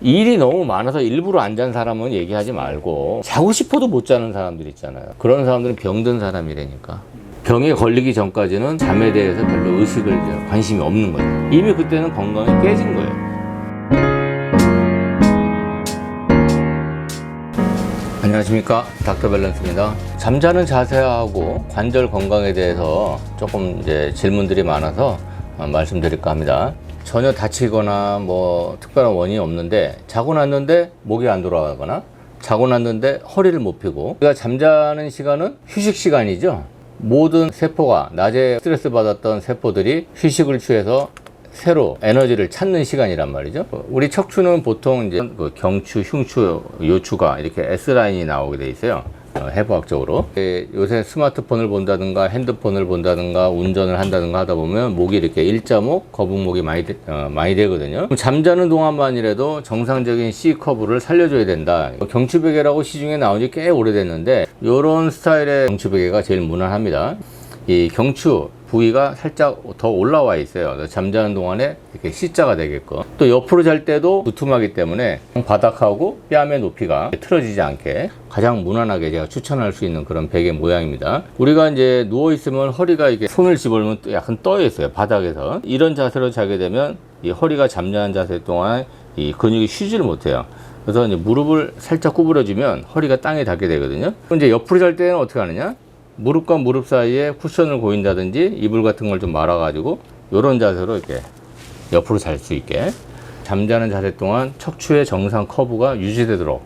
일이 너무 많아서 일부러 안 잔 사람은 얘기하지 말고 자고 싶어도 못 자는 사람들 있잖아요. 그런 사람들은 병든 사람이라니까. 병에 걸리기 전까지는 잠에 대해서 별로 의식을 관심이 없는 거예요. 이미 그때는 건강이 깨진 거예요. 안녕하십니까, 닥터밸런스입니다. 잠자는 자세하고 관절 건강에 대해서 조금 이제 질문들이 많아서 말씀드릴까 합니다. 전혀 다치거나 뭐 특별한 원인이 없는데 자고 났는데 목이 안 돌아가거나 자고 났는데 허리를 못 펴고, 우리가 잠자는 시간은 휴식 시간이죠. 모든 세포가 낮에 스트레스 받았던 세포들이 휴식을 취해서 새로 에너지를 찾는 시간이란 말이죠. 우리 척추는 보통 이제 그 경추, 흉추, 요추가 이렇게 S라인이 나오게 돼 있어요. 해부학적으로. 요새 스마트폰을 본다든가 핸드폰을 본다든가 운전을 한다든가 하다 보면 목이 이렇게 일자목, 거북목이 많이 되거든요. 그럼 잠자는 동안만이라도 정상적인 C커브를 살려줘야 된다. 경추베개라고 시중에 나온 지 꽤 오래됐는데 이런 스타일의 경추베개가 제일 무난합니다. 이 경추 부위가 살짝 더 올라와 있어요. 잠자는 동안에 이렇게 C자가 되게끔. 또 옆으로 잘 때도 두툼하기 때문에 바닥하고 뺨의 높이가 틀어지지 않게 가장 무난하게 제가 추천할 수 있는 그런 베개 모양입니다. 우리가 이제 누워 있으면 허리가 이렇게 손을 집어넣으면 약간 떠 있어요, 바닥에서. 이런 자세로 자게 되면 이 허리가 잠자는 자세 동안 이 근육이 쉬지를 못해요. 그래서 이제 무릎을 살짝 구부려주면 허리가 땅에 닿게 되거든요. 이제 옆으로 잘 때는 어떻게 하느냐? 무릎과 무릎 사이에 쿠션을 고인다든지 이불 같은 걸 좀 말아가지고 이런 자세로 이렇게 옆으로 잘 수 있게 잠자는 자세 동안 척추의 정상 커브가 유지되도록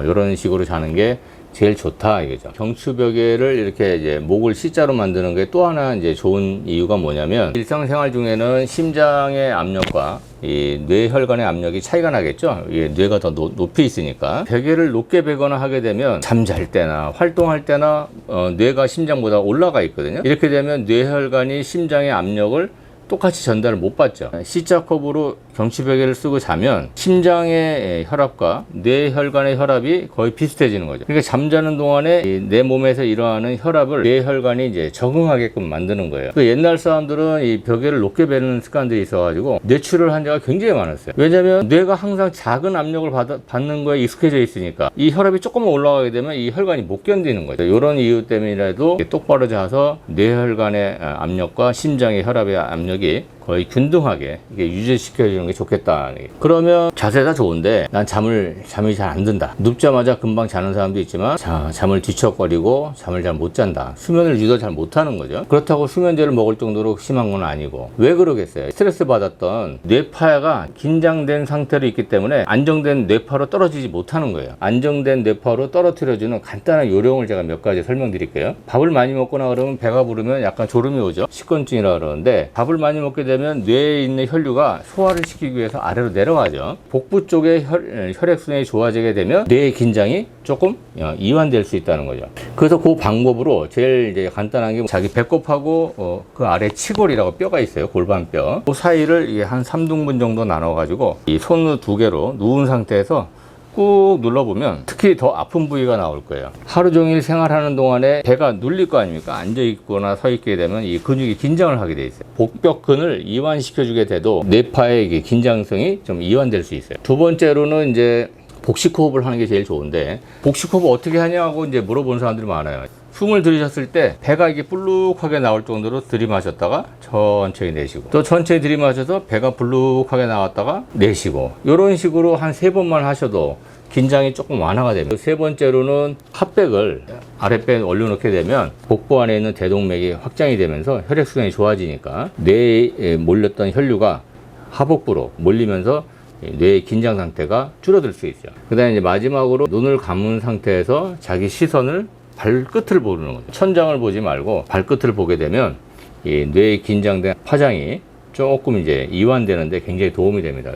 이런 식으로 자는 게 제일 좋다 이거죠. 경추벽에를 이렇게 이제 목을 C자로 만드는 게 또 하나 이제 좋은 이유가 뭐냐면, 일상생활 중에는 심장의 압력과 이 뇌혈관의 압력이 차이가 나겠죠. 이게 뇌가 더 높이 있으니까. 베개를 높게 베거나 하게 되면 잠잘 때나 활동할 때나 뇌가 심장보다 올라가 있거든요. 이렇게 되면 뇌혈관이 심장의 압력을 똑같이 전달을 못 받죠. C자 커브로 경추베개를 쓰고 자면 심장의 혈압과 뇌혈관의 혈압이 거의 비슷해지는 거죠. 그러니까 잠자는 동안에 내 몸에서 일어나는 혈압을 뇌혈관이 이제 적응하게끔 만드는 거예요. 그 옛날 사람들은 이 베개를 높게 베는 습관들이 있어가지고 뇌출혈 환자가 굉장히 많았어요. 왜냐하면 뇌가 항상 작은 압력을 받는 거에 익숙해져 있으니까 이 혈압이 조금만 올라가게 되면 이 혈관이 못 견디는 거죠. 이런 이유 때문이라도 똑바로 자서 뇌혈관의 압력과 심장의 혈압의 압력이 거의 균등하게 이게 유지시켜주는 게 좋겠다. 그러면 자세가 좋은데 난 잠이 잘 안 든다. 눕자마자 금방 자는 사람도 있지만 잠을 뒤척거리고 잠을 잘 못 잔다. 수면을 유도 잘 못하는 거죠. 그렇다고 수면제를 먹을 정도로 심한 건 아니고. 왜 그러겠어요? 스트레스 받았던 뇌파가 긴장된 상태로 있기 때문에 안정된 뇌파로 떨어지지 못하는 거예요. 안정된 뇌파로 떨어뜨려주는 간단한 요령을 제가 몇 가지 설명드릴게요. 밥을 많이 먹거나 그러면 배가 부르면 약간 졸음이 오죠. 식곤증이라 그러는데, 밥을 많이 먹게 되면 뇌에 있는 혈류가 소화를 시키기 위해서 아래로 내려가죠. 복부 쪽에 혈액순환이 좋아지게 되면 뇌의 긴장이 조금 이완될 수 있다는 거죠. 그래서 그 방법으로 제일 이제 간단한 게, 자기 배꼽하고 그 아래 치골이라고 뼈가 있어요. 골반뼈. 그 사이를 한 3등분 정도 나눠가지고 이 손 두 개로 누운 상태에서 꾹 눌러보면 특히 더 아픈 부위가 나올 거예요. 하루 종일 생활하는 동안에 배가 눌릴 거 아닙니까? 앉아있거나 서있게 되면 이 근육이 긴장을 하게 돼 있어요. 복벽근을 이완시켜주게 돼도 뇌파의 긴장성이 좀 이완될 수 있어요. 두 번째로는 이제 복식호흡을 하는 게 제일 좋은데, 복식호흡 어떻게 하냐고 이제 물어보는 사람들이 많아요. 숨을 들이셨을 때 배가 이게 불룩하게 나올 정도로 들이마셨다가 천천히 내쉬고, 또 천천히 들이마셔서 배가 불룩하게 나왔다가 내쉬고, 이런 식으로 한 3번만 하셔도 긴장이 조금 완화가 됩니다. 세 번째로는 핫백을 아랫배에 올려놓게 되면 복부 안에 있는 대동맥이 확장이 되면서 혈액순환이 좋아지니까 뇌에 몰렸던 혈류가 하복부로 몰리면서 뇌의 긴장 상태가 줄어들 수 있어요. 그 다음에 이제 마지막으로 눈을 감은 상태에서 자기 시선을 발끝을 보는 거죠. 천장을 보지 말고 발끝을 보게 되면 이 뇌에 긴장된 파장이 조금 이제 이완되는데 굉장히 도움이 됩니다.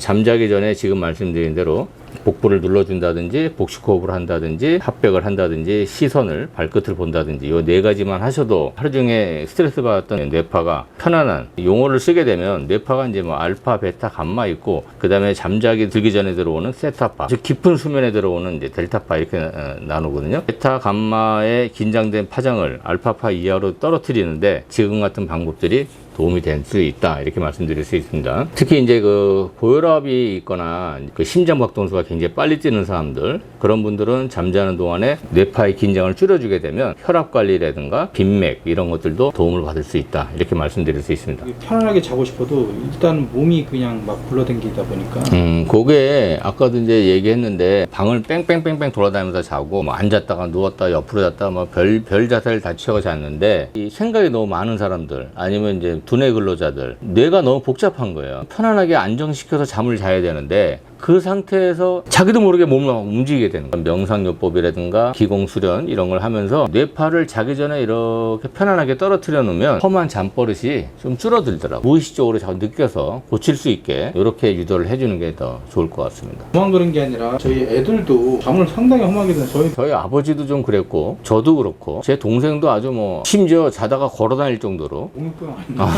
잠자기 전에 지금 말씀드린 대로 복부를 눌러준다든지 복식호흡을 한다든지 핫백을 한다든지 시선을 발끝을 본다든지 이 4가지만 하셔도 하루 중에 스트레스 받았던 뇌파가 편안한, 용어를 쓰게 되면 뇌파가 이제 뭐 알파, 베타, 감마 있고, 그 다음에 잠자기 들기 전에 들어오는 세타파, 즉 깊은 수면에 들어오는 이제 델타파 이렇게 나누거든요. 베타, 감마의 긴장된 파장을 알파파 이하로 떨어뜨리는데 지금 같은 방법들이 도움이 될 수 있다 이렇게 말씀드릴 수 있습니다. 특히 이제 그 고혈압이 있거나 그 심장박동수가 굉장히 빨리 뛰는 사람들, 그런 분들은 잠자는 동안에 뇌파의 긴장을 줄여주게 되면 혈압 관리라든가 빈맥 이런 것들도 도움을 받을 수 있다 이렇게 말씀드릴 수 있습니다. 편안하게 자고 싶어도 일단 몸이 그냥 막 굴러다니다 보니까 그게 아까도 이제 얘기했는데 방을 뺑뺑뺑뺑 돌아다니면서 자고 뭐 앉았다가 누웠다 옆으로 잤다 뭐 별 자세를 다 취하고 잤는데 이 생각이 너무 많은 사람들 아니면 이제 두뇌 근로자들 뇌가 너무 복잡한 거예요. 편안하게 안정시켜서 잠을 자야 되는데 그 상태에서 자기도 모르게 몸을 막 움직이게 되는 거예요. 명상요법이라든가 기공수련 이런 걸 하면서 뇌파를 자기 전에 이렇게 편안하게 떨어뜨려 놓으면 험한 잠버릇이 좀 줄어들더라고요. 무의식적으로 자꾸 느껴서 고칠 수 있게 이렇게 유도를 해주는 게 더 좋을 것 같습니다. 저만 그런 게 아니라 저희 애들도 잠을 상당히 험하게 드는 저희 아버지도 좀 그랬고 저도 그렇고 제 동생도 아주 뭐 심지어 자다가 걸어 다닐 정도로 공익병 아닌가?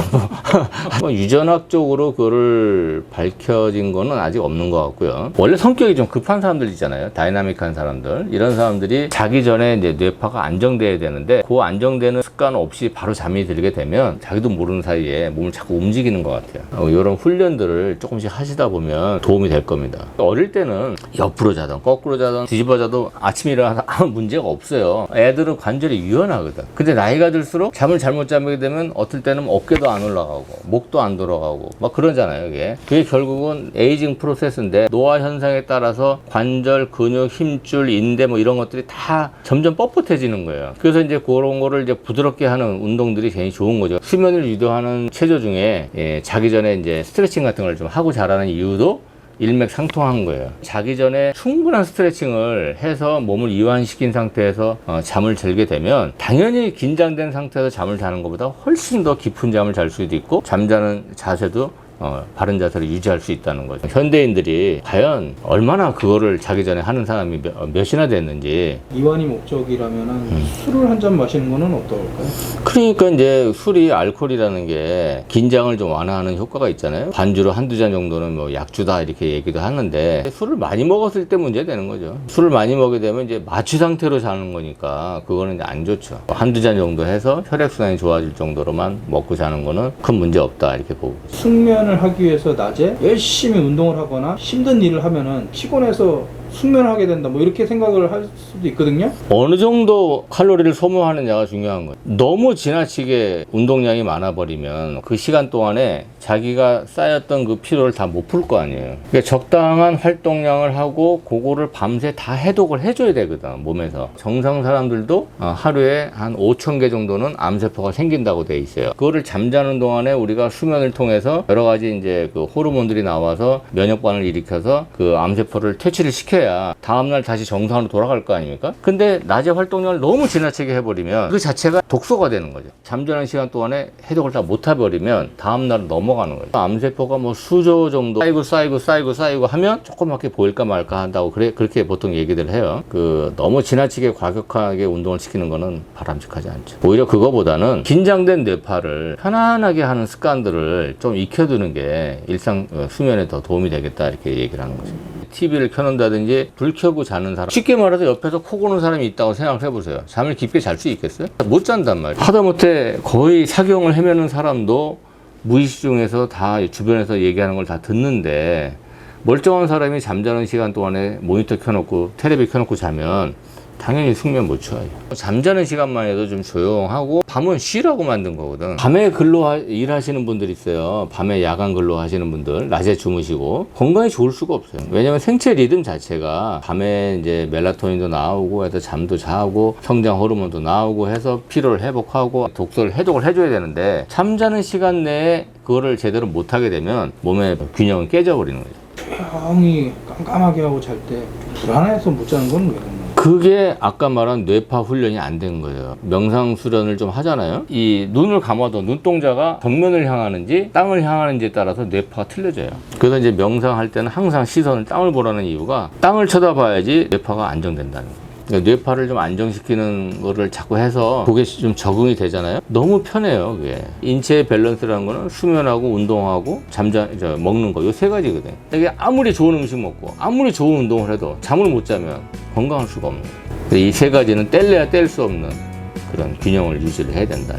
뭐 유전학적으로 그거를 밝혀진 거는 아직 없는 것 같고요. 원래 성격이 좀 급한 사람들 있잖아요. 다이나믹한 사람들. 이런 사람들이 자기 전에 이제 뇌파가 안정돼야 되는데 그 안정되는 습관 없이 바로 잠이 들게 되면 자기도 모르는 사이에 몸을 자꾸 움직이는 것 같아요. 이런 훈련들을 조금씩 하시다 보면 도움이 될 겁니다. 어릴 때는 옆으로 자든 거꾸로 자든 뒤집어 자도 아침에 일어나서 아무 문제가 없어요. 애들은 관절이 유연하거든. 근데 나이가 들수록 잠을 잘못 자게 되면 어떨 때는 어깨도 안 올라가고 목도 안 돌아가고 막 그러잖아요. 그게 결국은 에이징 프로세스인데 노화 현상에 따라서 관절, 근육, 힘줄, 인대 뭐 이런 것들이 다 점점 뻣뻣해지는 거예요. 그래서 이제 그런 거를 이제 부드럽게 하는 운동들이 굉장히 좋은 거죠. 수면을 유도하는 체조 중에 자기 전에 이제 스트레칭 같은 걸 좀 하고 자라는 이유도 일맥상통한 거예요. 자기 전에 충분한 스트레칭을 해서 몸을 이완시킨 상태에서 잠을 들게 되면 당연히 긴장된 상태에서 잠을 자는 것보다 훨씬 더 깊은 잠을 잘 수도 있고 잠자는 자세도 바른 자세를 유지할 수 있다는 거죠. 현대인들이 과연 얼마나 그거를 자기 전에 하는 사람이 몇이나 됐는지. 이완이 목적이라면은 술을 한 잔 마시는 거는 어떨까요? 그러니까 이제 술이 알코올이라는 게 긴장을 좀 완화하는 효과가 있잖아요. 반주로 한두 잔 정도는 뭐 약주다 이렇게 얘기도 하는데 술을 많이 먹었을 때 문제 되는 거죠. 술을 많이 먹게 되면 이제 마취 상태로 자는 거니까 그거는 이제 안 좋죠. 한두 잔 정도 해서 혈액순환이 좋아질 정도로만 먹고 자는 거는 큰 문제 없다 이렇게 보고. 숙면을 하기 위해서 낮에 열심히 운동을 하거나 힘든 일을 하면은 피곤해서 숙면을 하게 된다 뭐 이렇게 생각을 할 수도 있거든요. 어느 정도 칼로리를 소모하느냐가 중요한 거예요. 너무 지나치게 운동량이 많아버리면 그 시간 동안에 자기가 쌓였던 그 피로를 다 못 풀 거 아니에요. 그러니까 적당한 활동량을 하고 그거를 밤새 다 해독을 해줘야 되거든 몸에서. 정상 사람들도 하루에 한 5,000개 정도는 암세포가 생긴다고 돼 있어요. 그거를 잠자는 동안에 우리가 수면을 통해서 여러 가지 이제 그 호르몬들이 나와서 면역반을 일으켜서 그 암세포를 퇴치를 시켜야 다음날 다시 정상으로 돌아갈 거 아닙니까? 근데 낮에 활동량을 너무 지나치게 해버리면 그 자체가 독소가 되는 거죠. 잠자는 시간 동안에 해독을 다 못 해버리면 다음날 넘어가는 거죠. 암세포가 뭐 수조 정도 쌓이고 하면 조그맣게 보일까 말까 한다고 그렇게 보통 얘기들 해요. 너무 지나치게 과격하게 운동을 시키는 거는 바람직하지 않죠. 오히려 그거보다는 긴장된 뇌파를 편안하게 하는 습관들을 좀 익혀두는 게 일상 수면에 더 도움이 되겠다 이렇게 얘기를 하는 거죠. TV를 켜놓는다든지 불 켜고 자는 사람, 쉽게 말해서 옆에서 코 고는 사람이 있다고 생각을 해보세요. 잠을 깊게 잘 수 있겠어요? 못 잔단 말이에요. 하다못해 거의 사경을 헤매는 사람도 무의식 중에서 다 주변에서 얘기하는 걸 다 듣는데 멀쩡한 사람이 잠자는 시간 동안에 모니터 켜놓고 텔레비 켜놓고 자면 당연히 숙면 못 취해요. 잠자는 시간만 해도 좀 조용하고 밤은 쉬라고 만든 거거든. 밤에 일하시는 분들 있어요. 밤에 야간 근로 하시는 분들 낮에 주무시고 건강에 좋을 수가 없어요. 왜냐면 생체 리듬 자체가 밤에 이제 멜라토닌도 나오고 해서 잠도 자고 성장 호르몬도 나오고 해서 피로를 회복하고 독소를 해독을 해줘야 되는데 잠자는 시간 내에 그거를 제대로 못 하게 되면 몸의 균형은 깨져버리는 거죠. 조용히 깜깜하게 하고 잘 때 불안해서 못 자는 건 왜 그런 거예요? 그게 아까 말한 뇌파 훈련이 안 된 거예요. 명상 수련을 좀 하잖아요. 이 눈을 감아도 눈동자가 정면을 향하는지 땅을 향하는지에 따라서 뇌파가 틀려져요. 그래서 이제 명상할 때는 항상 시선을 땅을 보라는 이유가 땅을 쳐다봐야지 뇌파가 안정된다는 거예요. 그러니까 뇌파를 좀 안정시키는 거를 자꾸 해서 그게 좀 적응이 되잖아요. 너무 편해요. 그게 인체의 밸런스라는 거는 수면하고 운동하고 먹는 거 요 세 가지거든요. 이게 아무리 좋은 음식 먹고 아무리 좋은 운동을 해도 잠을 못 자면 건강할 수가 없는 거예요. 이 세 가지는 뗄래야 뗄 수 없는 그런 균형을 유지를 해야 된다.